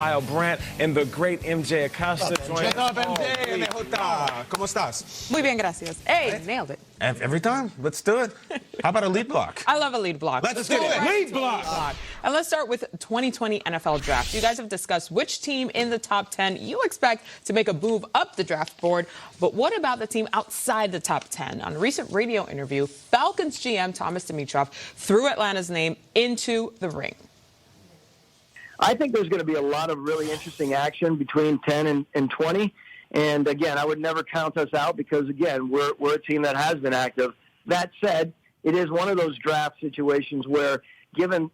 Kyle Brandt and the great MJ Acosta. What's up, MJ? ¿Cómo estás? Muy bien, gracias. Hey, nailed it. Every time. Let's do it. How about a lead block? I love a lead block. Let's do it. Lead block. And let's start with 2020 NFL Draft. You guys have discussed which team in the top 10 you expect to make a move up the draft board. But what about the team outside the top 10? On a recent radio interview, Falcons GM Thomas Dimitroff threw Atlanta's name into the ring. I think there's going to be a lot of really interesting action between 10 and 20. And, again, I would never count us out because, again, we're a team that has been active. That said, it is one of those draft situations where, given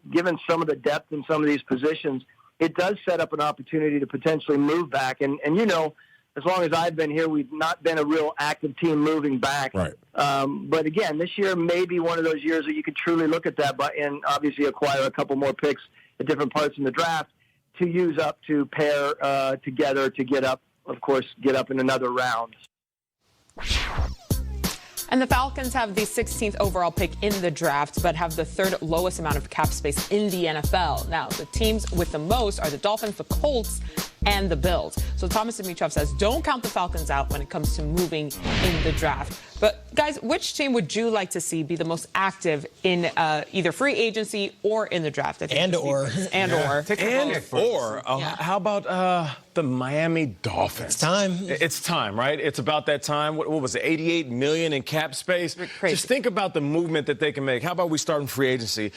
some of the depth in some of these positions, it does set up an opportunity to potentially move back. And you know, as long as I've been here, we've not been a real active team moving back. Right. But, again, this year may be one of those years that you could truly look at that and obviously acquire a couple more picks at different parts in the draft to use up to pair together to get up, of course, get up in another round. And the Falcons have the 16th overall pick in the draft, but have the third lowest amount of cap space in the NFL. Now, the teams with the most are the Dolphins, the Colts, and the Bills. So Thomas Dimitroff says, don't count the Falcons out when it comes to moving in the draft. But, guys, which team would you like to see be the most active in either free agency or in the draft? Or. How about the Miami Dolphins? It's time. It's time, right? It's about that time. What was it, $88 million in cap space? Crazy. Just think about the movement that they can make. How about we start in free agency?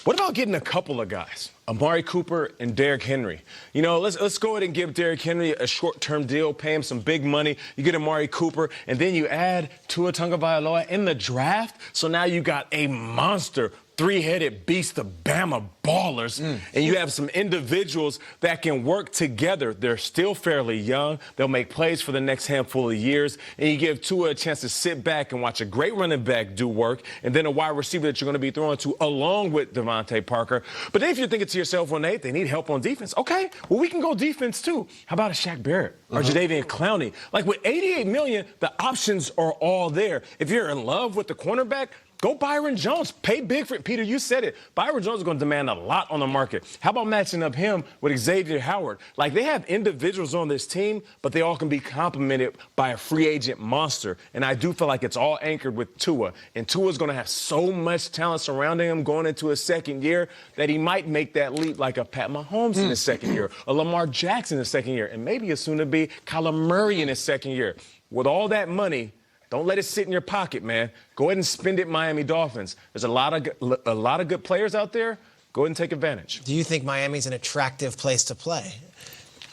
What about getting a couple of guys, Amari Cooper and Derrick Henry? You know, let's go ahead and give Derrick Henry a short-term deal, pay him some big money. You get Amari Cooper, and then you add Tua Tagovailoa in the draft. So now you got a monster three-headed beast of Bama ballers, and you have some individuals that can work together. They're still fairly young. They'll make plays for the next handful of years, and you give Tua a chance to sit back and watch a great running back do work, and then a wide receiver that you're going to be throwing to along with Devontae Parker. But then if you're thinking to yourself, well, Nate, they need help on defense. Okay, well, we can go defense too. How about a Shaq Barrett or Jadeveon Clowney? Like with $88 million, the options are all there. If you're in love with the cornerback, go Byron Jones. Pay big for it. Peter, you said it. Byron Jones is going to demand a lot on the market. How about matching up him with Xavier Howard? Like, they have individuals on this team, but they all can be complemented by a free agent monster. And I do feel like it's all anchored with Tua. And Tua's going to have so much talent surrounding him going into his second year that he might make that leap like a Pat Mahomes in his second year, a Lamar Jackson in his second year, and maybe a soon-to-be Kyler Murray in his second year. With all that money, don't let it sit in your pocket, man. Go ahead and spend it, Miami Dolphins. There's a lot of good players out there. Go ahead and take advantage. Do you think Miami's an attractive place to play?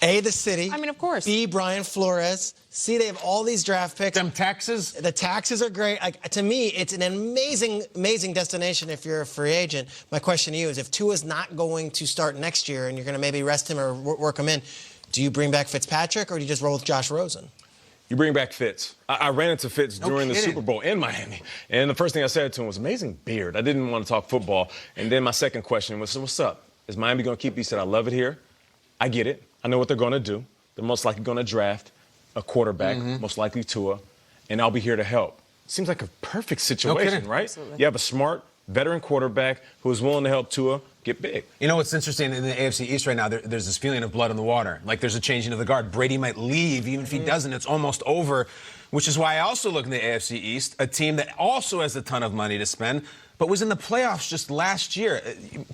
A, the city. I mean, of course. B, Brian Flores. C, they have all these draft picks. Them taxes? The taxes are great. To me, it's an amazing destination if you're a free agent. My question to you is, if Tua's not going to start next year and you're going to maybe rest him or work him in, do you bring back Fitzpatrick or do you just roll with Josh Rosen? You bring back Fitz. I ran into Fitz during the Super Bowl in Miami. And the first thing I said to him was, amazing beard. I didn't want to talk football. And then my second question was, so what's up? Is Miami going to keep you? He said, I love it here. I get it. I know what they're going to do. They're most likely going to draft a quarterback, most likely Tua, and I'll be here to help. Seems like a perfect situation, right? Absolutely. You have a smart veteran quarterback who is willing to help Tua get big. You know what's interesting in the AFC East right now? There's this feeling of blood in the water. Like there's a changing of the guard. Brady might leave. Even if he doesn't, it's almost over. Which is why I also look in the AFC East, a team that also has a ton of money to spend, but was in the playoffs just last year.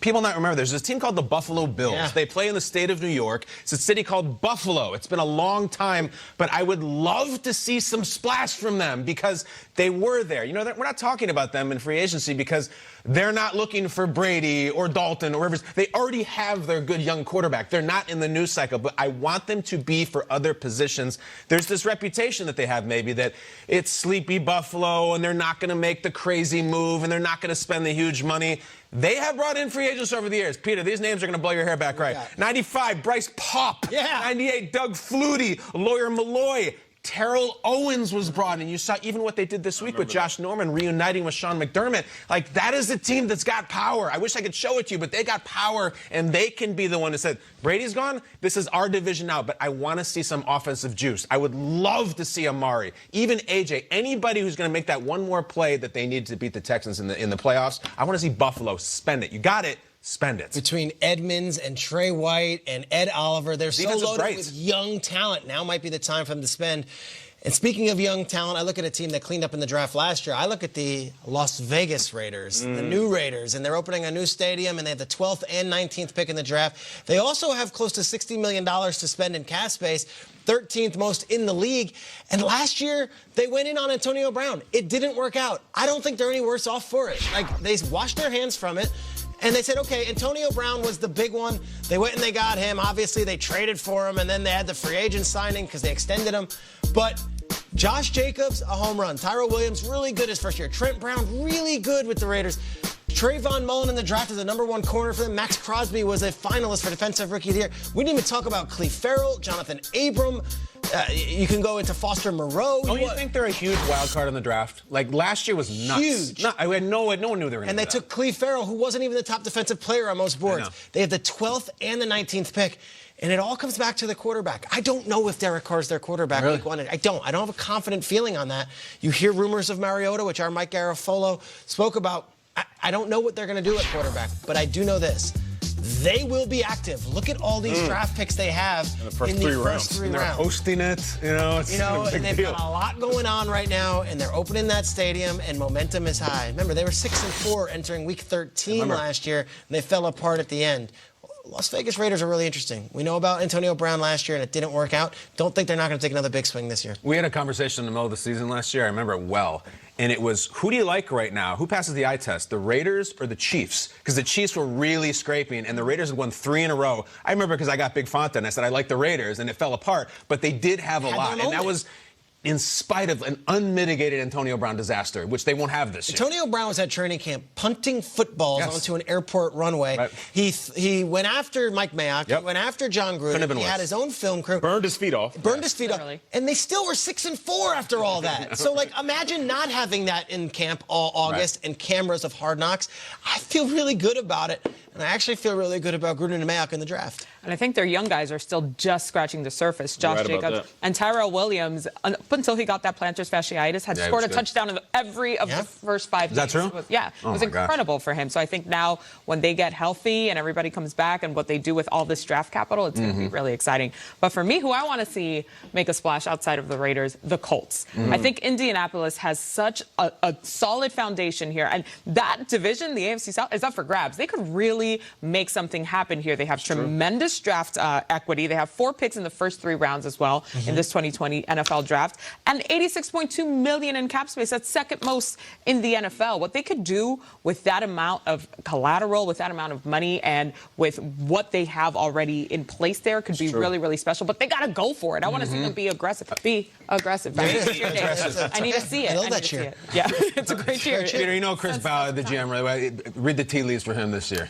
People not remember, there's this team called the Buffalo Bills. Yeah. They play in the state of New York. It's a city called Buffalo. It's been a long time, but I would love to see some splash from them because they were there. You know, we're not talking about them in free agency because they're not looking for Brady or Dalton or Rivers. They already have their good young quarterback. They're not in the news cycle, but I want them to be for other positions. There's this reputation that they have maybe that it's sleepy Buffalo and they're not going to make the crazy move and they're not going to spend the huge money. They have brought in free agents over the years. Peter, these names are going to blow your hair back right. 95, Bryce Paup. Yeah. 98, Doug Flutie. Lawyer Malloy. Terrell Owens was brought in. You saw even what they did this week with Josh Norman reuniting with Sean McDermott. Like, that is a team that's got power. I wish I could show it to you, but they got power, and they can be the one that said, Brady's gone, this is our division now, but I want to see some offensive juice. I would love to see Amari, even AJ, anybody who's going to make that one more play that they need to beat the Texans in the playoffs. I want to see Buffalo spend it. You got it. spend it. Between Edmonds and Trey White and Ed Oliver, they're so Defense is loaded great. with young talent. Now might be the time for them to spend. And speaking of young talent, I look at a team that cleaned up in the draft last year. I look at the Las Vegas Raiders, the new Raiders, and they're opening a new stadium, and they have the 12th and 19th pick in the draft. They also have close to $60 million to spend in cap space, 13th most in the league. And last year, they went in on Antonio Brown. It didn't work out. I don't think they're any worse off for it. Like, they washed their hands from it. And they said, okay, Antonio Brown was the big one. They went and they got him. Obviously, they traded for him, and then they had the free agent signing because they extended him. But Josh Jacobs, a home run. Tyrell Williams, really good his first year. Trent Brown, really good with the Raiders. Trayvon Mullen in the draft is the #1 corner for them. Max Crosby was a finalist for Defensive Rookie of the Year. We didn't even talk about Cleve Farrell, Jonathan Abram. You can go into Foster Moreau. Don't you think they're a huge wild card in the draft? Like, last year was nuts. Huge. No one knew they were going to And they took Cleve Farrell, who wasn't even the top defensive player on most boards. They have the 12th and the 19th pick. And it all comes back to the quarterback. I don't know if Derek Carr's their quarterback. Really? Week 1. I don't have a confident feeling on that. You hear rumors of Mariota, which our Mike Garafolo spoke about. I don't know what they're going to do at quarterback, but I do know this. They will be active. Look at all these draft picks they have in the first three rounds. And they're hosting it, it's a big and they've deal. got a lot going on right now, and they're opening that stadium, and momentum is high. Remember, they were 6-4 entering Week 13 last year, and they fell apart at the end. Las Vegas Raiders are really interesting. We know about Antonio Brown last year, and it didn't work out. Don't think they're not going to take another big swing this year. We had a conversation in the middle of the season last year. I remember it well. And it was, who do you like right now? Who passes the eye test, the Raiders or the Chiefs? Because the Chiefs were really scraping, and the Raiders had won 3 in a row. I remember because I got big font and I said I like the Raiders, and it fell apart. But they did have a lot, and that was in spite of an unmitigated Antonio Brown disaster, which they won't have this year. Antonio Brown was at training camp punting footballs onto an airport runway. Right. He went after Mike Mayock. Yep. He went after John Gruden. Couldn't have been He worse. had his own film crew. Burned his feet off. Burned his feet Literally. off. And they still were 6-4 after all that. So, imagine not having that in camp all August and cameras of Hard Knocks. I feel really good about it. And I actually feel really good about Gruden and Mayock in the draft. And I think their young guys are still just scratching the surface. Josh Right about Jacobs that. and Tyrell Williams, up until he got that plantar fasciitis, had Yeah, he scored a was good. touchdown in every of the first 5 Is that games. true? It was my God. incredible for him. So I think now when they get healthy and everybody comes back and what they do with all this draft capital, it's going to be really exciting. But for me, who I want to see make a splash outside of the Raiders, the Colts. I think Indianapolis has such a solid foundation here. And that division, the AFC South, is up for grabs. They could really make something happen here. They have tremendous draft equity. They have 4 picks in the first 3 rounds as well in this 2020 NFL draft. And $86.2 million in cap space. That's second most in the NFL. What they could do with that amount of collateral, with that amount of money, and with what they have already in place there could be really, really special. But they got to go for it. I want to see them be aggressive. Be aggressive. I need to see it. I love need that to see cheer. it. Yeah, it's a great cheer. Peter, you know Chris Ballard, the GM, really well. Read the tea leaves for him this year.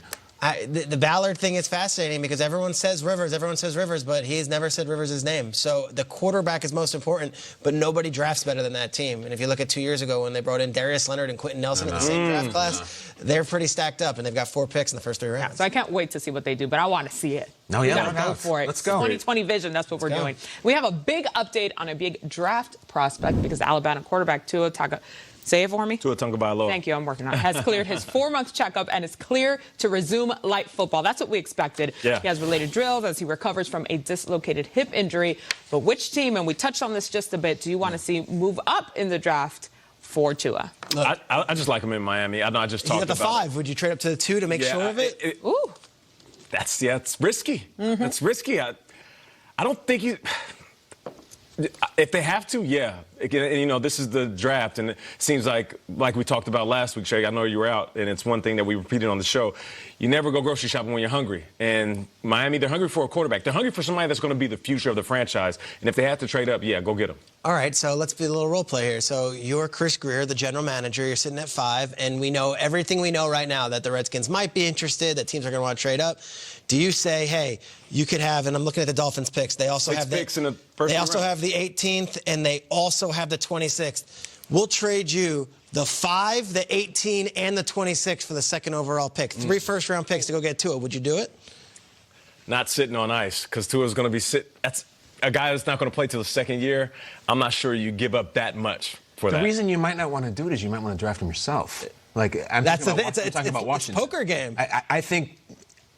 The Ballard thing is fascinating because everyone says Rivers, but he's never said Rivers' name. So the quarterback is most important, but nobody drafts better than that team. And if you look at 2 years ago when they brought in Darius Leonard and Quentin Nelson in the same draft class, they're pretty stacked up, and they've got 4 picks in the first 3 rounds. So I can't wait to see what they do, but I want to see it. No, We yeah, gotta no go doubt. for it. Let's go. 2020 vision, that's what we're go. doing. We have a big update on a big draft prospect because Alabama quarterback Tua Tagovailoa, say it for me. Tua Tagovailoa. Thank you, I'm working on it. Has cleared his 4-month checkup and is clear to resume light football. That's what we expected. Yeah. He has related drills as he recovers from a dislocated hip injury. But which team, and we touched on this just a bit, do you want to see move up in the draft for Tua? I just like him in Miami. I know I just He's talked at the about 5. Would you trade up to the 2 to make sure of it? Ooh. It's risky. It's risky. I don't think you. If they have to, yeah. And, this is the draft, and it seems like we talked about last week, Shay, I know you were out, and it's one thing that we repeated on the show. You never go grocery shopping when you're hungry. And Miami, they're hungry for a quarterback. They're hungry for somebody that's going to be the future of the franchise. And if they have to trade up, yeah, go get them. All right, so let's be a little role play here. So you're Chris Greer, the general manager. You're sitting at 5, and we know everything we know right now that the Redskins might be interested, that teams are going to want to trade up. Do you say, hey, you could have, and I'm looking at the Dolphins picks. They also 6 have picks in the first They two also rounds. have the 18th, and they also have the 26th. We'll trade you the 5, the 18, and the 26 for the second overall pick. 3 first-round picks to go get Tua. Would you do it? Not sitting on ice, because Tua's going to be That's a guy that's not going to play till the second year. I'm not sure you give up that much for The that. reason you might not want to do it is you might want to draft him yourself. I'm That's talking the thing. about Washington. It's a poker game. I think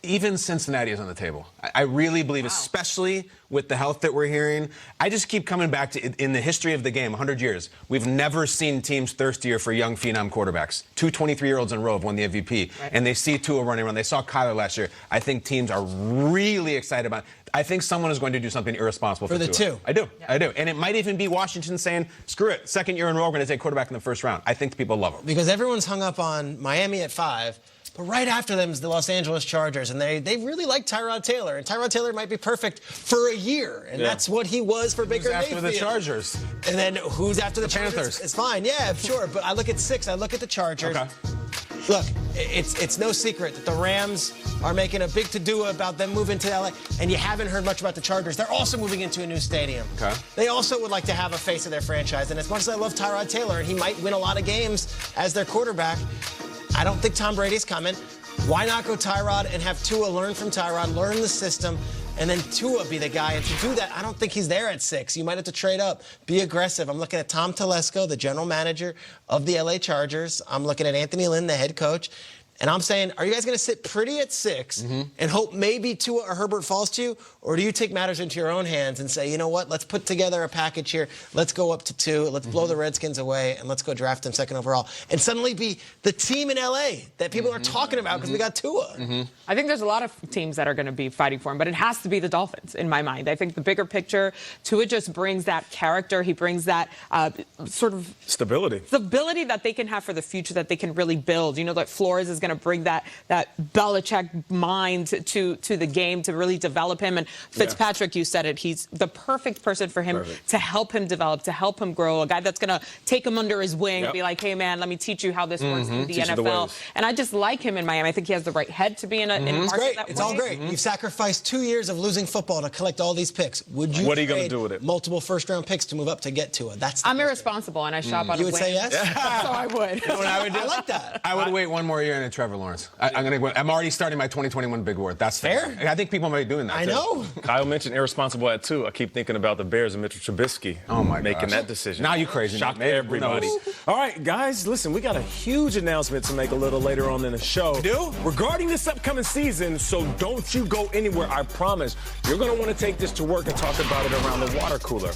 Even Cincinnati is on the table. I really believe, especially with the health that we're hearing. I just keep coming back to, in the history of the game, 100 years, we've never seen teams thirstier for young phenom quarterbacks. Two 23-year-olds in a row have won the MVP, and they see Tua running around. They saw Kyler last year. I think teams are really excited about it. I think someone is going to do something irresponsible for the Tua. two. I do. I do. And it might even be Washington saying, screw it, second year in a row, we're going to take quarterback in the first round. I think the people love him. Because everyone's hung up on Miami at 5. But right after them is the Los Angeles Chargers, and they really like Tyrod Taylor. And Tyrod Taylor might be perfect for a year, and that's what he was for Baker Mayfield. Who's after the Chargers? And then who's after the Chargers? Panthers. It's fine, yeah, sure. But I look at 6. I look at the Chargers. Okay. Look, it's no secret that the Rams are making a big to-do about them moving to L.A., and you haven't heard much about the Chargers. They're also moving into a new stadium. Okay. They also would like to have a face of their franchise, and as much as I love Tyrod Taylor, and he might win a lot of games as their quarterback, I don't think Tom Brady's coming. Why not go Tyrod and have Tua learn from Tyrod, learn the system, and then Tua be the guy? And to do that, I don't think he's there at 6. You might have to trade up, be aggressive. I'm looking at Tom Telesco, the general manager of the LA Chargers. I'm looking at Anthony Lynn, the head coach. And I'm saying, are you guys going to sit pretty at 6 and hope maybe Tua or Herbert falls to you? Or do you take matters into your own hands and say, you know what, let's put together a package here. Let's go up to 2. Let's blow the Redskins away, and let's go draft him 2nd overall. And suddenly be the team in L.A. that people are talking about because we got Tua. I think there's a lot of teams that are going to be fighting for him, but it has to be the Dolphins in my mind. I think the bigger picture, Tua just brings that character. He brings that sort of stability that they can have for the future, that they can really build. You know, that Flores is going to bring that Belichick mind to the game to really develop him. And Fitzpatrick, you said it, he's the perfect person for him to help him develop, to help him grow. A guy that's going to take him under his wing and be like, hey, man, let me teach you how this works in the NFL. And I just like him in Miami. I think he has the right head to be in a It's great. It's all great. You've sacrificed 2 years of losing football to collect all these picks. Would you what are you going to do with it? Multiple first-round picks to move up to get to it? I'm irresponsible, and I shop on a You would whim. say yes? So I would. You know what I would do? I like that. I would wait one more year and a Trevor Lawrence. I'm already starting my 2021 big word. That's fair. I think people might be doing that. I know. Kyle mentioned irresponsible at 2. I keep thinking about the Bears and Mitchell Trubisky making that decision. Now you crazy. Shocked everybody. All right, guys, listen, we got a huge announcement to make a little later on in the show. We do? Regarding this upcoming season, so don't you go anywhere, I promise. You're going to want to take this to work and talk about it around the water cooler.